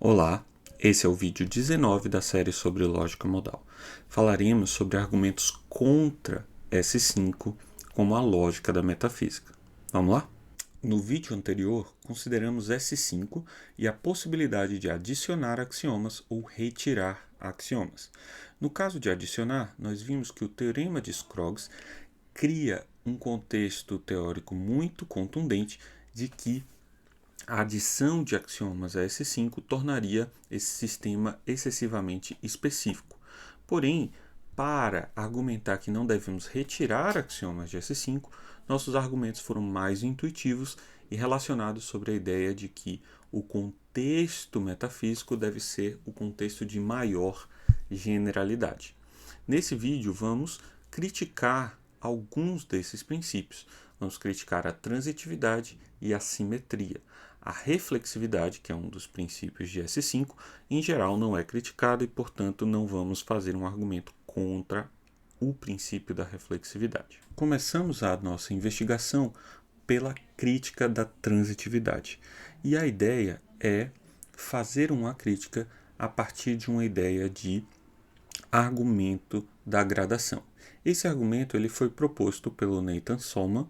Olá, esse é o vídeo 19 da série sobre lógica modal. Falaremos sobre argumentos contra S5 como a lógica da metafísica. Vamos lá? No vídeo anterior, consideramos S5 e a possibilidade de adicionar axiomas ou retirar axiomas. No caso de adicionar, nós vimos que o teorema de Scroggs cria um contexto teórico muito contundente de que a adição de axiomas a S5 tornaria esse sistema excessivamente específico. Porém, para argumentar que não devemos retirar axiomas de S5, nossos argumentos foram mais intuitivos e relacionados sobre a ideia de que o contexto metafísico deve ser o contexto de maior generalidade. Nesse vídeo, vamos criticar alguns desses princípios. Vamos criticar a transitividade e a simetria. A reflexividade, que é um dos princípios de S5, em geral não é criticada e, portanto, não vamos fazer um argumento contra o princípio da reflexividade. Começamos a nossa investigação pela crítica da transitividade. E a ideia é fazer uma crítica a partir de uma ideia de argumento da gradação. Esse argumento ele foi proposto pelo Nathan Solman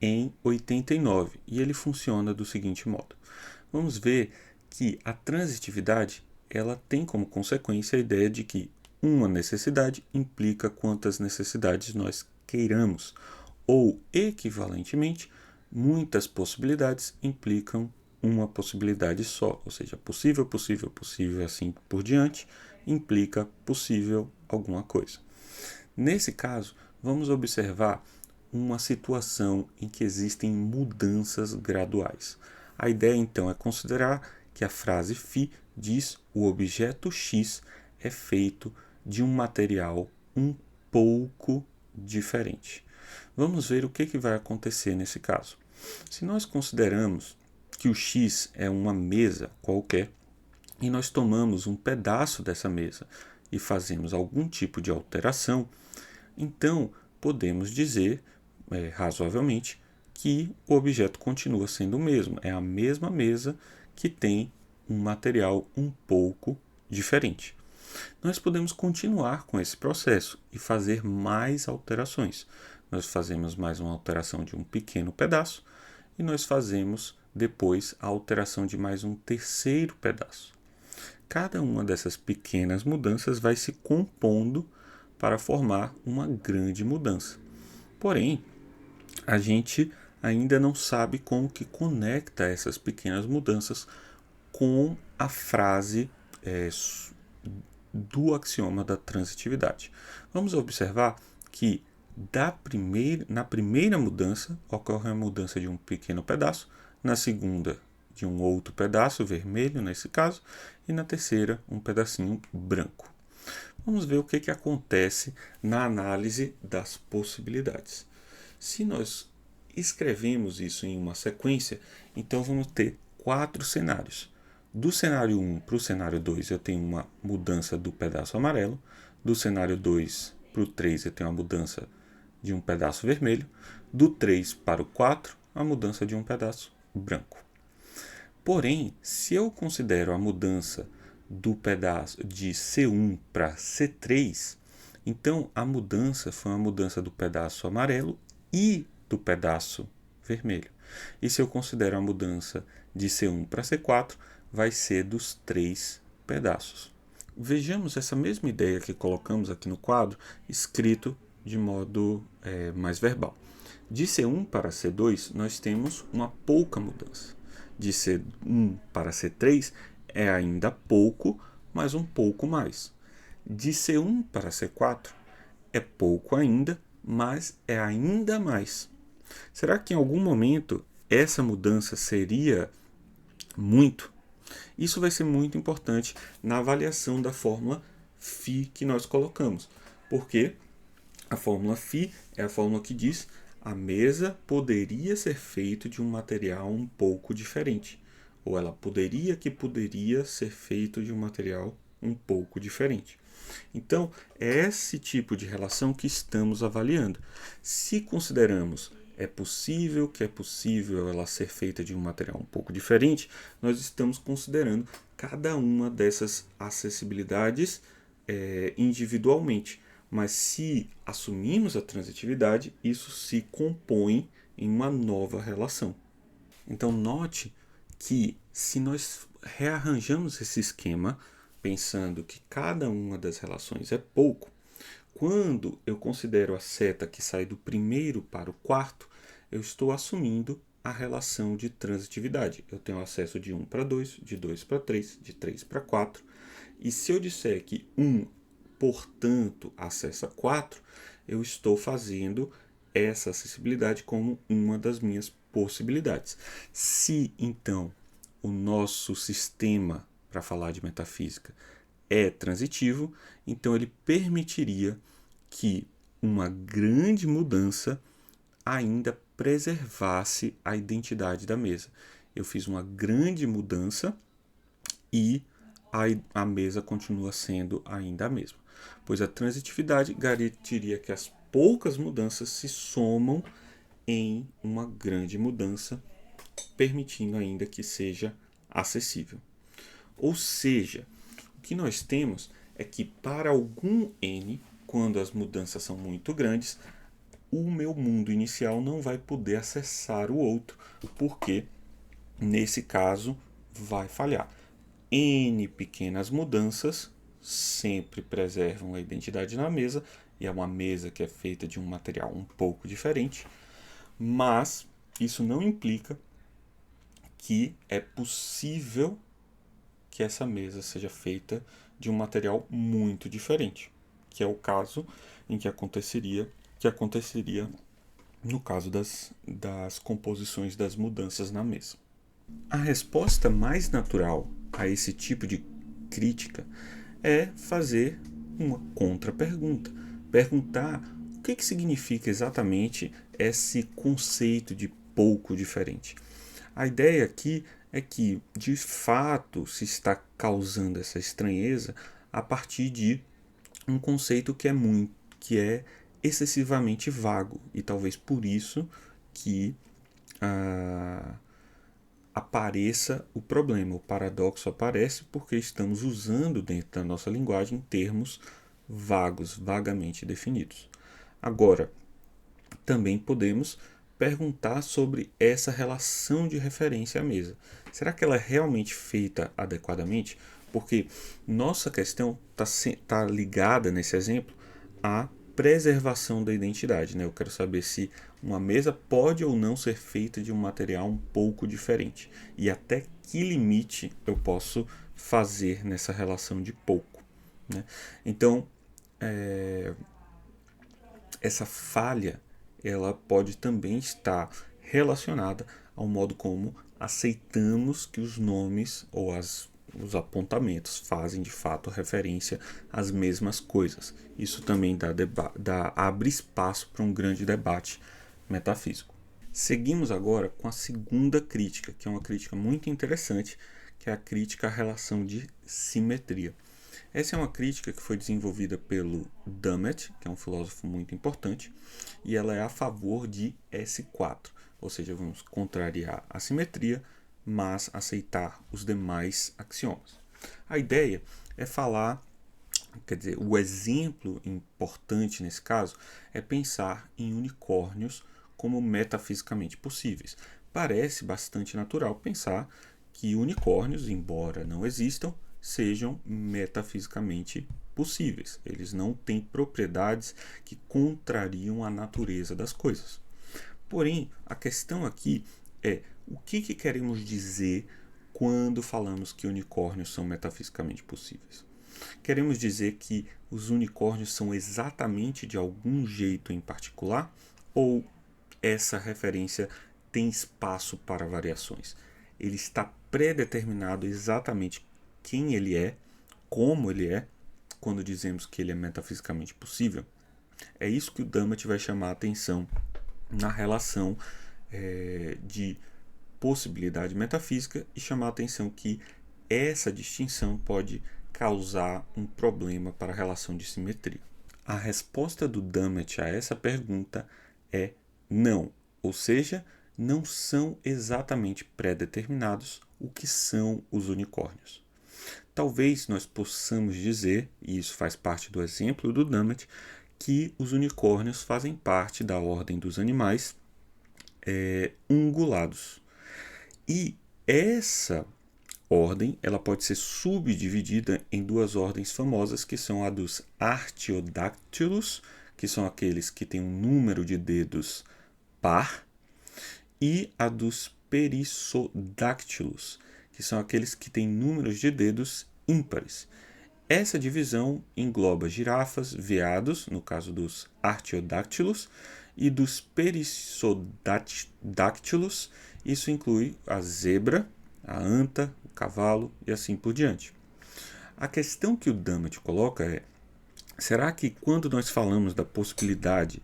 em 89 e ele funciona do seguinte modo. Vamos ver que a transitividade ela tem como consequência a ideia de que uma necessidade implica quantas necessidades nós queiramos, ou, equivalentemente, muitas possibilidades implicam uma possibilidade só, ou seja, possível, possível, possível, assim por diante, implica possível alguma coisa. Nesse caso, vamos observar uma situação em que existem mudanças graduais. A ideia, então, é considerar que a frase φ diz o objeto X é feito de um material um pouco diferente. Vamos ver o que vai acontecer nesse caso. Se nós consideramos que o X é uma mesa qualquer e nós tomamos um pedaço dessa mesa e fazemos algum tipo de alteração, então podemos dizer, razoavelmente, que o objeto continua sendo o mesmo. É a mesma mesa que tem um material um pouco diferente. Nós podemos continuar com esse processo e fazer mais alterações. Nós fazemos mais uma alteração de um pequeno pedaço e nós fazemos depois a alteração de mais um terceiro pedaço. Cada uma dessas pequenas mudanças vai se compondo para formar uma grande mudança. Porém, a gente ainda não sabe como que conecta essas pequenas mudanças com a frase do axioma da transitividade. Vamos observar que na primeira mudança ocorre a mudança de um pequeno pedaço, na segunda de um outro pedaço, vermelho nesse caso, e na terceira um pedacinho branco. Vamos ver o que acontece na análise das possibilidades. Se nós escrevemos isso em uma sequência, então vamos ter 4 cenários. Do cenário 1 para o cenário 2 eu tenho uma mudança do pedaço amarelo, do cenário 2 para o 3 eu tenho uma mudança de um pedaço vermelho, do 3 para o 4 a mudança de um pedaço branco. Porém, se eu considero a mudança do pedaço de C1 para C3, então a mudança foi uma mudança do pedaço amarelo e do pedaço vermelho. E se eu considero a mudança de C1 para C4, vai ser dos 3 pedaços. Vejamos essa mesma ideia que colocamos aqui no quadro, escrito de modo mais verbal. De C1 para C2, nós temos uma pouca mudança. De C1 para C3 é ainda pouco, mas um pouco mais. De C1 para C4 é pouco ainda, mas é ainda mais. Será que em algum momento essa mudança seria muito? Isso vai ser muito importante na avaliação da fórmula φ que nós colocamos, porque a fórmula φ é a fórmula que diz a mesa poderia ser feita de um material um pouco diferente, ou ela poderia ser feito de um material um pouco diferente. Então, é esse tipo de relação que estamos avaliando. Se consideramos é possível ela ser feita de um material um pouco diferente, nós estamos considerando cada uma dessas acessibilidades individualmente. Mas se assumimos a transitividade, isso se compõe em uma nova relação. Então note que se nós rearranjamos esse esquema, pensando que cada uma das relações é pouco, quando eu considero a seta que sai do primeiro para o quarto, eu estou assumindo a relação de transitividade. Eu tenho acesso de 1 para 2, de 2 para 3, de 3 para 4. E se eu disser que 1, portanto, acessa 4, eu estou fazendo essa acessibilidade como uma das minhas possibilidades. Se, então, o nosso sistema, para falar de metafísica, é transitivo, então ele permitiria que uma grande mudança ainda preservasse a identidade da mesa. Eu fiz uma grande mudança e a mesa continua sendo ainda a mesma, pois a transitividade garantiria que as poucas mudanças se somam em uma grande mudança, permitindo ainda que seja acessível. Ou seja, o que nós temos é que para algum n, quando as mudanças são muito grandes, o meu mundo inicial não vai poder acessar o outro, porque nesse caso vai falhar. N pequenas mudanças sempre preservam a identidade na mesa, e é uma mesa que é feita de um material um pouco diferente, mas isso não implica que é possível que essa mesa seja feita de um material muito diferente, que é o caso em que aconteceria no caso das composições das mudanças na mesa. A resposta mais natural a esse tipo de crítica é fazer uma contrapergunta. Perguntar o que significa exatamente esse conceito de pouco diferente. A ideia aqui é que, de fato, se está causando essa estranheza a partir de um conceito que é excessivamente vago, e talvez por isso que apareça o problema. O paradoxo aparece porque estamos usando dentro da nossa linguagem termos vagos, vagamente definidos. Agora, também podemos perguntar sobre essa relação de referência à mesa. Será que ela é realmente feita adequadamente? Porque nossa questão está ligada, nesse exemplo, à preservação da identidade. Né? Eu quero saber se uma mesa pode ou não ser feita de um material um pouco diferente. E até que limite eu posso fazer nessa relação de pouco. Né? Então, essa falha ela pode também estar relacionada ao modo como aceitamos que os nomes ou os apontamentos fazem de fato referência às mesmas coisas. Isso também abre espaço para um grande debate metafísico. Seguimos agora com a segunda crítica, que é uma crítica muito interessante, que é a crítica à relação de simetria. Essa é uma crítica que foi desenvolvida pelo Dummett, que é um filósofo muito importante, e ela é a favor de S4, ou seja, vamos contrariar a simetria, mas aceitar os demais axiomas. A ideia é falar, quer dizer, o exemplo importante nesse caso é pensar em unicórnios como metafisicamente possíveis. Parece bastante natural pensar que unicórnios, embora não existam, sejam metafisicamente possíveis. Eles não têm propriedades que contrariam a natureza das coisas. Porém, a questão aqui é o que queremos dizer quando falamos que unicórnios são metafisicamente possíveis. Queremos dizer que os unicórnios são exatamente de algum jeito em particular, ou essa referência tem espaço para variações? Ele está predeterminado exatamente quem ele é, como ele é, quando dizemos que ele é metafisicamente possível? É isso que o Dummett vai chamar a atenção na relação de possibilidade metafísica, e chamar a atenção que essa distinção pode causar um problema para a relação de simetria. A resposta do Dummett a essa pergunta é não, ou seja, não são exatamente pré-determinados o que são os unicórnios. Talvez nós possamos dizer, e isso faz parte do exemplo do Dummett, que os unicórnios fazem parte da ordem dos animais ungulados. E essa ordem ela pode ser subdividida em duas ordens famosas, que são a dos Artiodactylus, que são aqueles que têm um número de dedos par, e a dos Perissodactylus, que são aqueles que têm números de dedos ímpares. Essa divisão engloba girafas, veados, no caso dos Artiodactylus, e dos Perissodactylus, isso inclui a zebra, a anta, o cavalo e assim por diante. A questão que o Dummett coloca é: será que quando nós falamos da possibilidade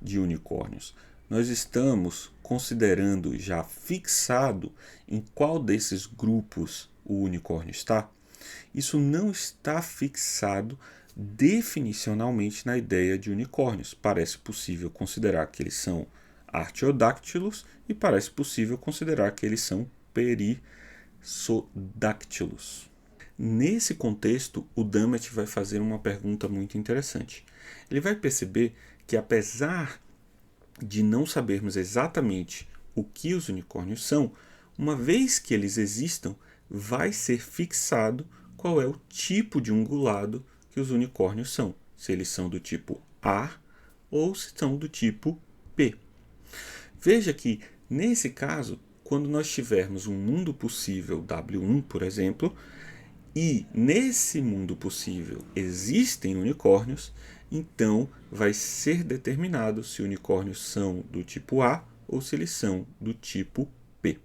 de unicórnios, nós estamos considerando já fixado em qual desses grupos o unicórnio está? Isso não está fixado definicionalmente na ideia de unicórnios. Parece possível considerar que eles são artiodactylos e parece possível considerar que eles são perissodactylos. Nesse contexto, o Dummett vai fazer uma pergunta muito interessante. Ele vai perceber que, apesar de não sabermos exatamente o que os unicórnios são, uma vez que eles existam, vai ser fixado qual é o tipo de ungulado que os unicórnios são. Se eles são do tipo A ou se são do tipo P. Veja que, nesse caso, quando nós tivermos um mundo possível W1, por exemplo, e nesse mundo possível existem unicórnios, então vai ser determinado se unicórnios são do tipo A ou se eles são do tipo P.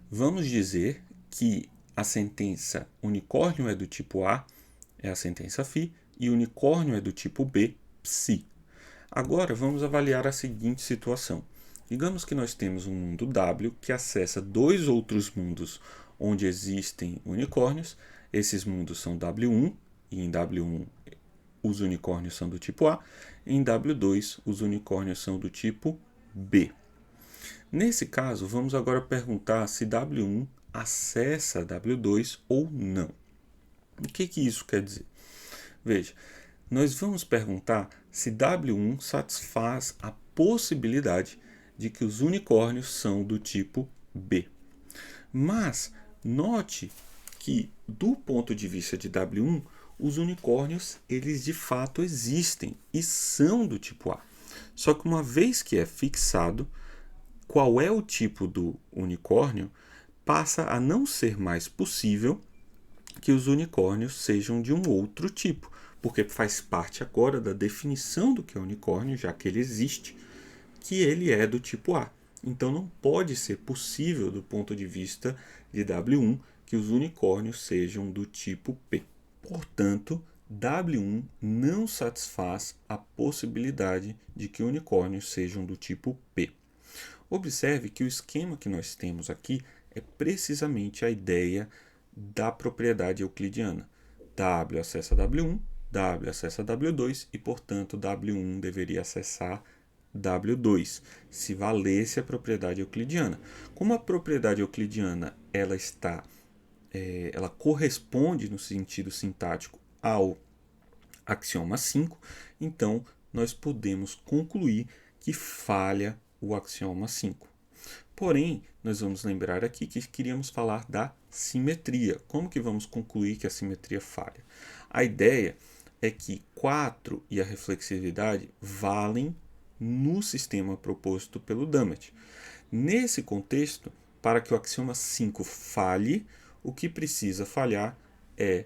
Vamos dizer que a sentença unicórnio é do tipo A é a sentença phi e unicórnio é do tipo B, psi. Agora vamos avaliar a seguinte situação. Digamos que nós temos um mundo W que acessa dois outros mundos onde existem unicórnios. Esses mundos são W1 e em W1 os unicórnios são do tipo A, em W2 os unicórnios são do tipo B. Nesse caso, vamos agora perguntar se W1 acessa W2 ou não. O que isso quer dizer? Veja, nós vamos perguntar se W1 satisfaz a possibilidade de que os unicórnios são do tipo B. Mas note que, do ponto de vista de W1, os unicórnios eles de fato existem e são do tipo A. Só que uma vez que é fixado qual é o tipo do unicórnio, passa a não ser mais possível que os unicórnios sejam de um outro tipo, porque faz parte agora da definição do que é unicórnio, já que ele existe, que ele é do tipo A. Então não pode ser possível, do ponto de vista de W1, que os unicórnios sejam do tipo P. Portanto, W1 não satisfaz a possibilidade de que unicórnios sejam do tipo P. Observe que o esquema que nós temos aqui é precisamente a ideia da propriedade euclidiana. W acessa W1, W acessa W2 e, portanto, W1 deveria acessar W2, se valesse a propriedade euclidiana. Como a propriedade euclidiana ela corresponde no sentido sintático ao axioma 5, então nós podemos concluir que falha o axioma 5. Porém, nós vamos lembrar aqui que queríamos falar da simetria. Como que vamos concluir que a simetria falha? A ideia é que 4 e a reflexividade valem no sistema proposto pelo Dummett. Nesse contexto, para que o axioma 5 falhe, o que precisa falhar é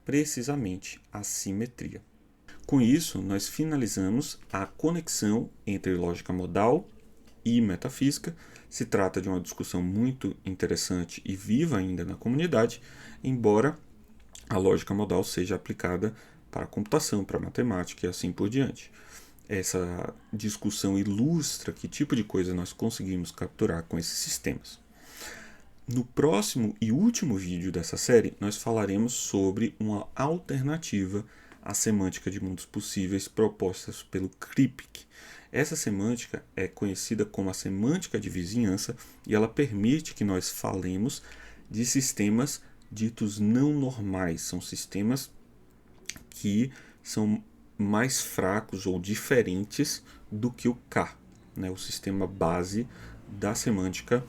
precisamente a simetria. Com isso, nós finalizamos a conexão entre lógica modal e metafísica. Se trata de uma discussão muito interessante e viva ainda na comunidade, embora a lógica modal seja aplicada para a computação, para a matemática e assim por diante. Essa discussão ilustra que tipo de coisa nós conseguimos capturar com esses sistemas. No próximo e último vídeo dessa série, nós falaremos sobre uma alternativa à semântica de mundos possíveis propostas pelo Kripke. Essa semântica é conhecida como a semântica de vizinhança e ela permite que nós falemos de sistemas ditos não normais, são sistemas que são mais fracos ou diferentes do que o K, né, o sistema base da semântica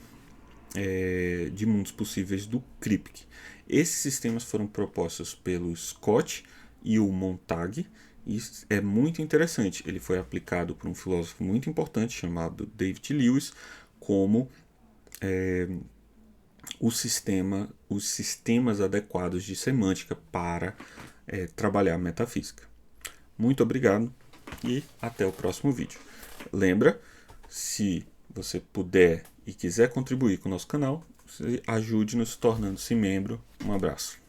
de mundos possíveis do Kripke. Esses sistemas foram propostos pelo Scott e o Montague, e é muito interessante. Ele foi aplicado por um filósofo muito importante chamado David Lewis como os sistemas adequados de semântica para trabalhar a metafísica. Muito obrigado e até o próximo vídeo. Lembra, se você puder e quiser contribuir com o nosso canal, ajude-nos tornando-se membro. Um abraço.